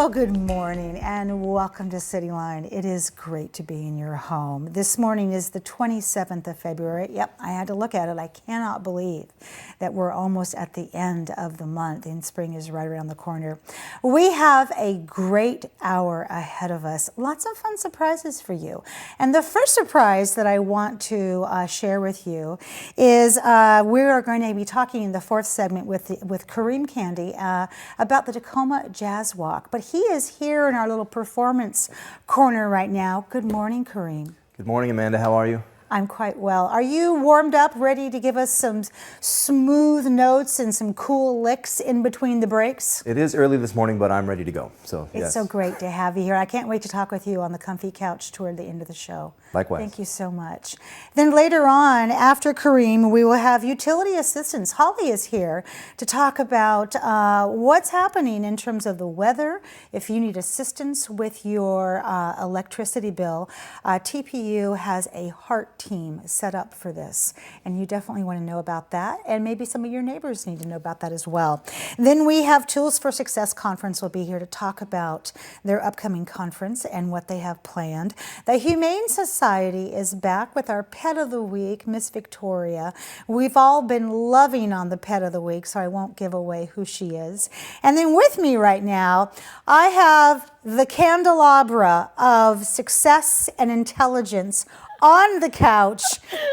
Well, good morning and welcome to CityLine. It is great to be in your home. This morning is the 27th of February. Yep, I had to look at it. I cannot believe that we're almost at the end of the month and spring is right around the corner. We have a great hour ahead of us. Lots of fun surprises for you. And the first surprise that I want to share with you is we are going to be talking in the fourth segment with Kareem Candy about the Tacoma Jazz Walk. But he is here in our little performance corner right now. Good morning, Kareem. Good morning, Amanda. How are you? I'm quite well. Are you warmed up, ready to give us some smooth notes and some cool licks in between the breaks? It is early this morning, but I'm ready to go. So It's so great to have you here. I can't wait to talk with you on the comfy couch toward the end of the show. Likewise. Thank you so much. Then later on, after Kareem, we will have utility assistance. Holly is here to talk about what's happening in terms of the weather. If you need assistance with your electricity bill, TPU has a heart team set up for this, and you definitely want to know about that, and maybe some of your neighbors need to know about that as well. Then we have Tools for Success Conference will be here to talk about their upcoming conference and what they have planned. The Humane Society is back with our Pet of the Week, Miss Victoria. We've all been loving on the Pet of the Week, so I won't give away who she is. And then with me right now, I have the candelabra of success and intelligence on the couch.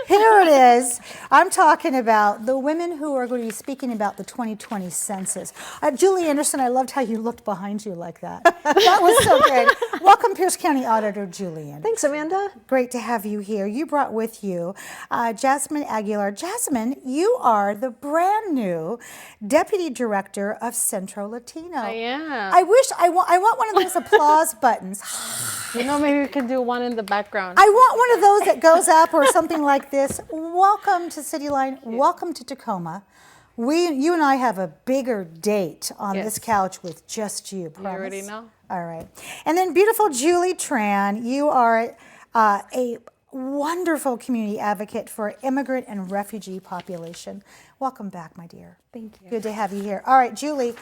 Here it is. I'm talking about the women who are going to be speaking about the 2020 census. Julie Anderson, I loved how you looked behind you like that. That was so good. Welcome, Pierce County Auditor Julie Anderson. Thanks, Amanda. Great to have you here. You brought with you Jasmine Aguilar. Jasmine, you are the brand new Deputy Director of Centro Latino. I am. I want one of those applause buttons. You know, maybe we could do one in the background. I want one of those that goes up or something like this. Welcome to CityLine. Welcome to Tacoma. You and I have a bigger date on this couch with just you. Promise? You already know. All right. And then beautiful Julie Tran, you are a wonderful community advocate for immigrant and refugee population. Welcome back, my dear. Thank you. Good to have you here. All right, Julie.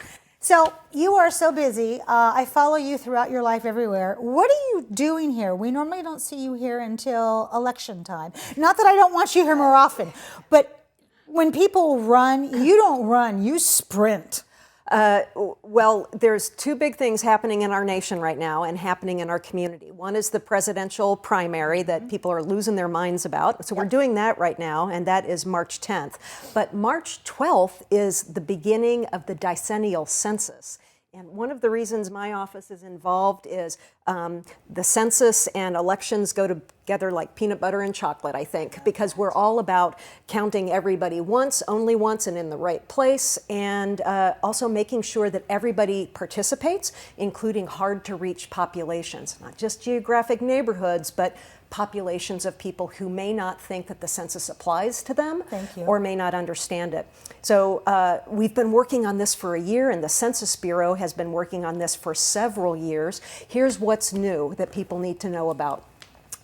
So you are so busy. I follow you throughout your life everywhere. What are you doing here? We normally don't see you here until election time. Not that I don't want you here more often, but when people run, you don't run, you sprint. Well, there's two big things happening in our nation right now and happening in our community. One is the presidential primary that people are losing their minds about. So we're doing that right now, and that is March 10th. But March 12th is the beginning of the decennial census. And one of the reasons my office is involved is the census and elections go together like peanut butter and chocolate, I think, because we're all about counting everybody once, only once, and in the right place, and also making sure that everybody participates, including hard-to-reach populations, not just geographic neighborhoods, but populations of people who may not think that the census applies to them or may not understand it. So we've been working on this for a year, and the Census Bureau has been working on this for several years. Here's what's new that people need to know about.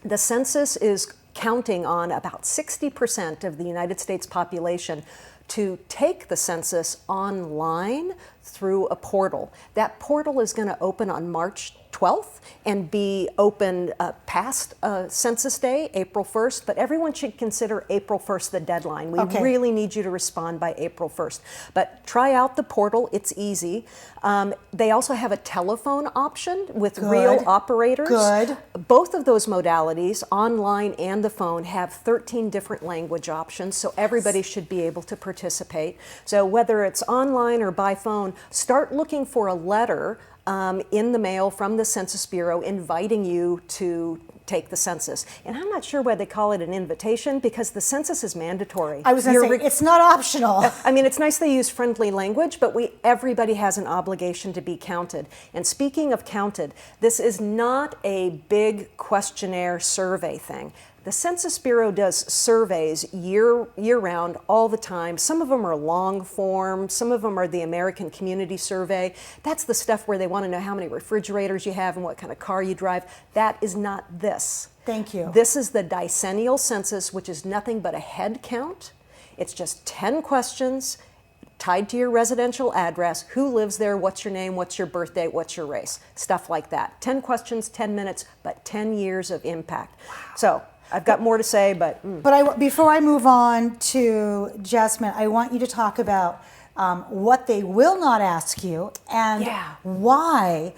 The census is counting on about 60% of the United States population to take the census online through a portal. That portal is going to open on March 12th and be open past Census Day, April 1st, but everyone should consider April 1st the deadline. We really need you to respond by April 1st. But try out the portal, it's easy. They also have a telephone option with real operators. Both of those modalities, online and the phone, have 13 different language options, so everybody should be able to participate. So whether it's online or by phone, start looking for a letter in the mail from the Census Bureau inviting you to take the census. And I'm not sure why they call it an invitation, because the census is mandatory. I was going to say, it's not optional. I mean, it's nice they use friendly language, but everybody has an obligation to be counted. And speaking of counted, this is not a big questionnaire survey thing. The Census Bureau does surveys year-round, all the time. Some of them are long form, some of them are the American Community Survey. That's the stuff where they want to know how many refrigerators you have and what kind of car you drive. That is not this. Thank you. This is the decennial census, which is nothing but a head count. It's just 10 questions. tied to your residential address, who lives there, what's your name, what's your birth date, what's your race, stuff like that. 10 questions, 10 minutes, but 10 years of impact. Wow. So I've got more to say, but... But before I move on to Jasmine, I want you to talk about what they will not ask you and why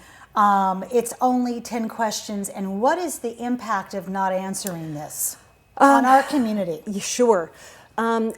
it's only 10 questions, and what is the impact of not answering this on our community? Sure.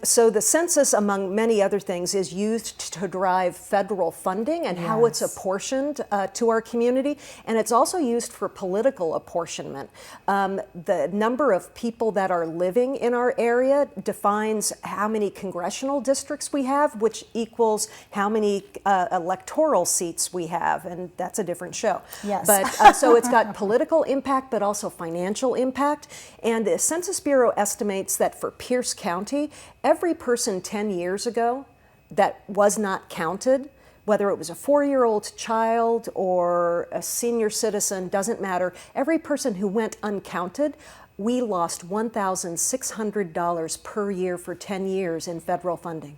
So the census, among many other things, is used to derive federal funding and how it's apportioned to our community. And it's also used for political apportionment. The number of people that are living in our area defines how many congressional districts we have, which equals how many electoral seats we have. And that's a different show. Yes. But so it's got political impact, but also financial impact. And the Census Bureau estimates that for Pierce County, every person 10 years ago that was not counted, whether it was a 4-year-old child or a senior citizen, doesn't matter, every person who went uncounted, we lost $1,600 per year for 10 years in federal funding.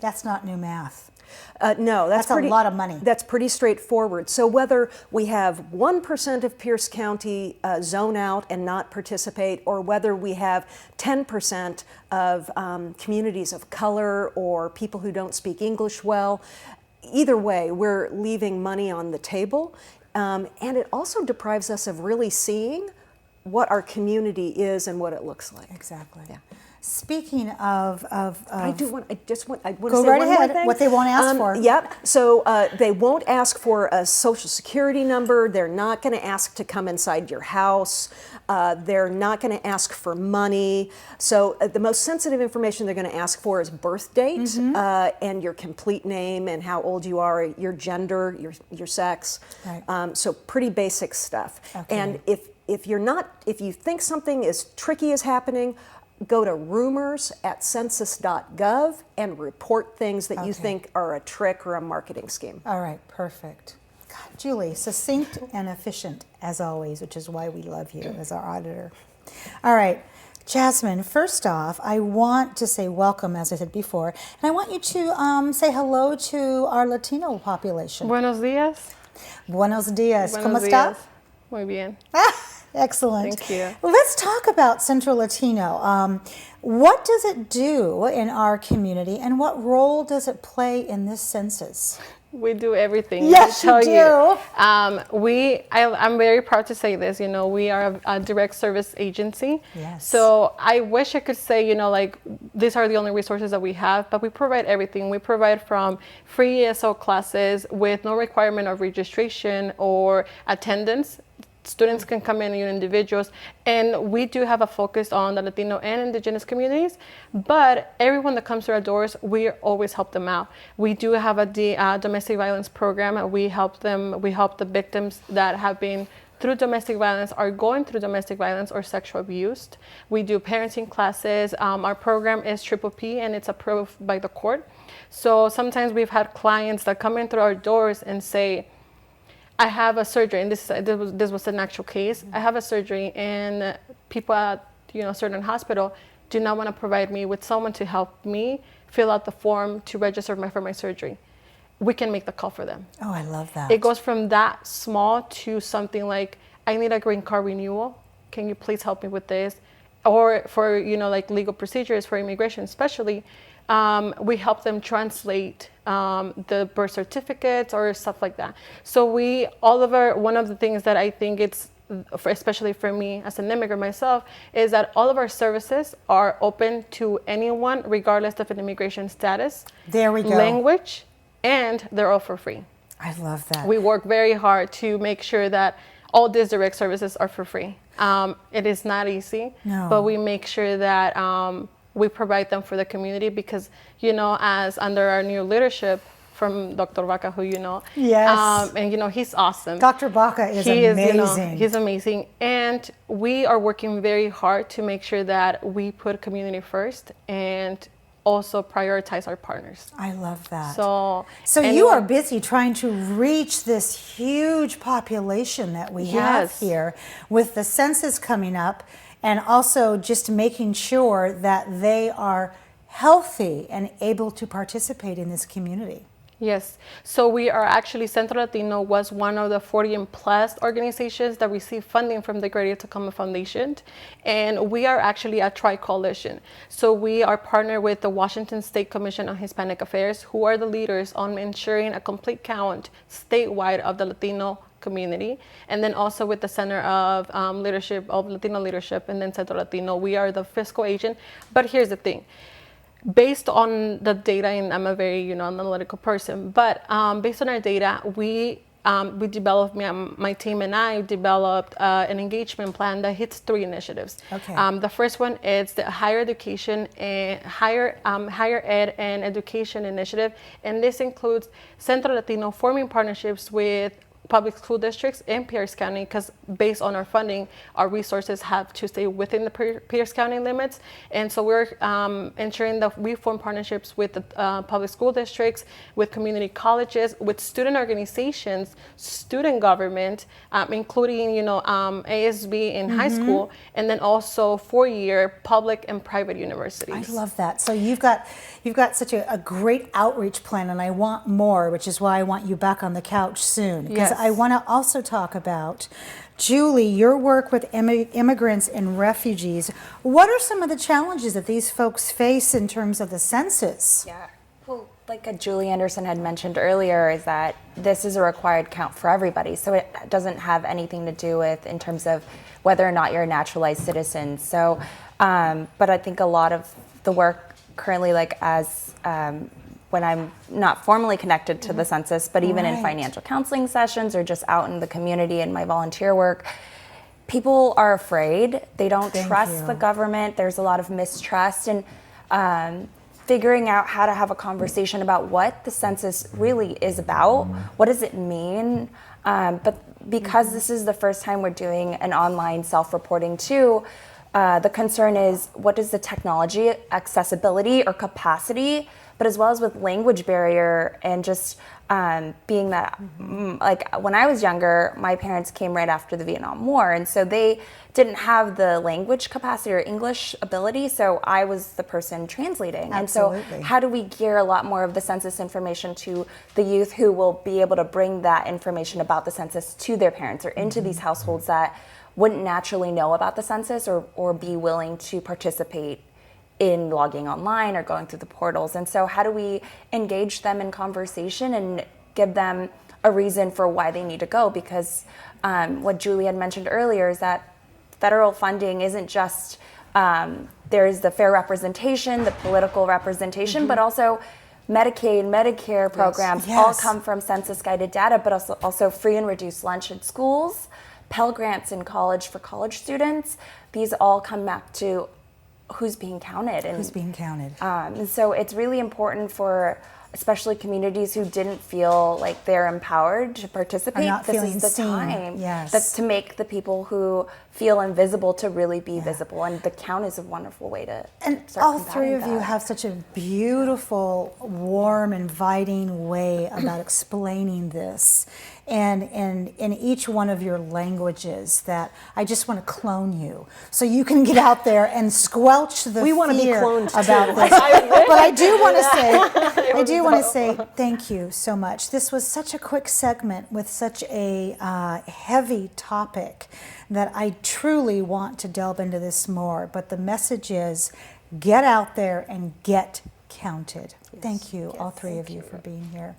That's not new math. No, that's a lot of money. That's pretty straightforward. So whether we have 1% of Pierce County zone out and not participate, or whether we have 10% of communities of color or people who don't speak English well, either way, we're leaving money on the table. And it also deprives us of really seeing what our community is and what it looks like. Exactly. Yeah. Speaking of I want to say go right one more ahead. thing. What they won't ask for. Yep. So they won't ask for a social security number. They're not going to ask to come inside your house. They're not going to ask for money. So the most sensitive information they're going to ask for is birth date and your complete name and how old you are, your gender, your sex. Right. So pretty basic stuff. Okay. And if you think something is tricky is happening, go to rumors@census.gov and report things that you think are a trick or a marketing scheme. All right, perfect. God, Julie, succinct and efficient as always, which is why we love you as our auditor. All right, Jasmine, first off, I want to say welcome, as I said before, and I want you to say hello to our Latino population. Buenos días. Buenos días. Buenos ¿Cómo días. está? Muy bien. Excellent. Thank you. Let's talk about Central Latino. What does it do in our community, and what role does it play in this census? We do everything. Yes, you do. I'm very proud to say this. You know, we are a direct service agency. Yes. So I wish I could say, you know, like these are the only resources that we have, but we provide everything. We provide from free ESL classes with no requirement of registration or attendance. Students can come in, individuals, and we do have a focus on the Latino and Indigenous communities, but everyone that comes to our doors, we always help them out. We do have a domestic violence program. We help the victims that have been through domestic violence, are going through domestic violence or sexual abuse. We do parenting classes. Our program is PPP and it's approved by the court. So sometimes we've had clients that come in through our doors and say, I have a surgery, and this was an actual case. I have a surgery, and people at a certain hospital do not want to provide me with someone to help me fill out the form to register for my surgery. We can make the call for them. Oh, I love that. It goes from that small to something like, I need a green card renewal. Can you please help me with this? Or for like legal procedures for immigration, especially. We help them translate the birth certificates or stuff like that. So one of the things that I think it's, especially for me as an immigrant myself, is that all of our services are open to anyone, regardless of an immigration status, there we go, language, and they're all for free. I love that. We work very hard to make sure that all these direct services are for free. It is not easy, but we make sure that we provide them for the community because, as under our new leadership from Dr. Baca, who yes, and he's awesome. Dr. Baca is amazing. He's amazing, and we are working very hard to make sure that we put community first and also prioritize our partners. I love that. So you are busy trying to reach this huge population that we have here with the census coming up, and also just making sure that they are healthy and able to participate in this community. Yes. So we are actually, Centro Latino was one of the 40 and plus organizations that received funding from the Greater Tacoma Foundation. And we are actually a tri-coalition. So we are partnered with the Washington State Commission on Hispanic Affairs, who are the leaders on ensuring a complete count statewide of the Latino community. And then also with the Center of Leadership, of Latino Leadership, and then Centro Latino, we are the fiscal agent. But here's the thing. Based on the data, and I'm a very analytical person, but based on our data, we developed, my team and I developed an engagement plan that hits 3 initiatives. Okay. The first one is the higher education and higher ed and education initiative, and this includes Centro Latino forming partnerships with public school districts in Pierce County, because based on our funding, our resources have to stay within the Pierce County limits. And so we're ensuring that we form partnerships with the public school districts, with community colleges, with student organizations, student government, including ASB in high school, and then also 4-year public and private universities. I love that. So you've got such a great outreach plan, and I want more, which is why I want you back on the couch soon. Because Yes. I want to also talk about, Julie, your work with immigrants and refugees. What are some of the challenges that these folks face in terms of the census? Yeah, well, like Julie Anderson had mentioned earlier, is that this is a required count for everybody. So it doesn't have anything to do with in terms of whether or not you're a naturalized citizen. So, but I think a lot of the work currently, like as when I'm not formally connected to the census, but even in financial counseling sessions or just out in the community in my volunteer work, people are afraid. They don't trust the government. There's a lot of mistrust, and figuring out how to have a conversation about what the census really is about. What does it mean? But because this is the first time we're doing an online self-reporting too, the concern is, what is the technology accessibility or capacity, but as well as with language barrier and just being that, like when I was younger, my parents came right after the Vietnam War, and so they didn't have the language capacity or English ability, so I was the person translating. Absolutely. And so how do we gear a lot more of the census information to the youth who will be able to bring that information about the census to their parents or into these households that wouldn't naturally know about the census or be willing to participate in logging online or going through the portals. And so how do we engage them in conversation and give them a reason for why they need to go? Because what Julie had mentioned earlier is that federal funding isn't just, there's the fair representation, the political representation, but also Medicaid, Medicare programs all come from census-guided data, but also free and reduced lunch in schools, Pell Grants in college for college students. These all come back to who's being counted. And, Who's being counted. and so it's really important for especially communities who didn't feel like they're empowered to participate. not This feeling is the seen. time. Yes. That's to make the people who feel invisible to really be visible. And the count is a wonderful way to And start all three of combating you that. have such a beautiful, warm, inviting way about explaining this. And in each one of your languages that I just want to clone you so you can get out there and squelch the We want to be fear cloned about too. this. But I do want to say thank you so much. This was such a quick segment with such a heavy topic that I truly want to delve into this more. But the message is, get out there and get counted. Thank you, all three of you, for being here.